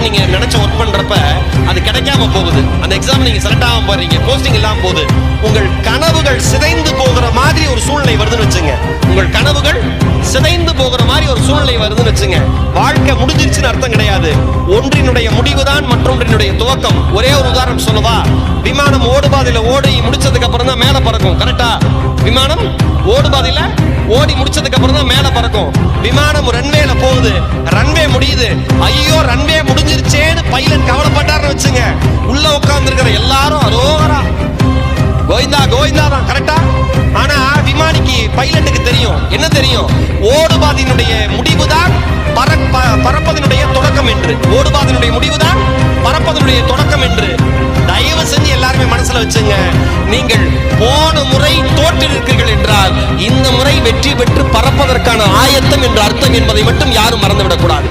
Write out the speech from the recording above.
Pilot நீங்க நினைச்ச work பண்றப்ப அது கிடைக்காம போகுது, அந்த எக்ஸாம் நீங்க செலக்ட் ஆகாம போறீங்க, போஸ்டிங் இல்லாம போகுது, உங்கள் கனவுகள் சிதைந்து போகிற மாதிரி ஒரு சூழ்நிலை வருதுன்னு வச்சுங்க. உங்கள் கனவுகள் சிதைந்து போகிற மாதிரி ஒரு சூழ்நிலை வருதுன்னு வச்சுங்க. வாழ்க்கை முடிஞ்சிருச்சுன்னு அர்த்தம் கிடையாது. ஒன்றினுடைய முடிவுதான் மற்றொன்றினுடைய துவக்கம். ஒரே ஒரு உதாரணம் சொல்லவா? விமானம் ஓடுபாதையில ஓடி முடிச்சதுக்கு அப்புறம் தான் மேல பறக்கும். கரெக்டா? விமானம் ஓடுபாதையில ஓடி முடிச்சதுக்கு அப்புறம் தான் மேல பறக்கும். விமானம் ரன்வேல போகுது, ரன்வே முடியுது, ஐயோ ரன்வே முடிஞ்சிருச்சேன்னு பைலட் கவலைப்பட்டாருன்னு வச்சுங்க. உள்ள உட்கார்ந்து இருக்கிற எல்லாரும் அரோகரா கோவிந்தா கோவிந்தா தான். கரெக்டா? ஆனா விமானிக்கு பைலட்டுக்கு தெரியும், என்ன தெரியும்? ஓடுபாதையினுடைய முடிவுதான் பறப்பதனுடைய தொடக்கம் என்று. ஓடுபாதையினுடைய முடிவுதான் பறப்பதனுடைய தொடக்கம் என்று தயவு செஞ்சு எல்லாருமே மனசுல வச்சுங்க. நீங்கள் போன முறை தோற்றிருக்கிறீர்கள் என்றால் இந்த முறை வெற்றி பெற்று பறப்பதற்கான ஆயத்தம் என்று அர்த்தம் என்பதை மட்டும் யாரும் மறந்துவிடக் கூடாது.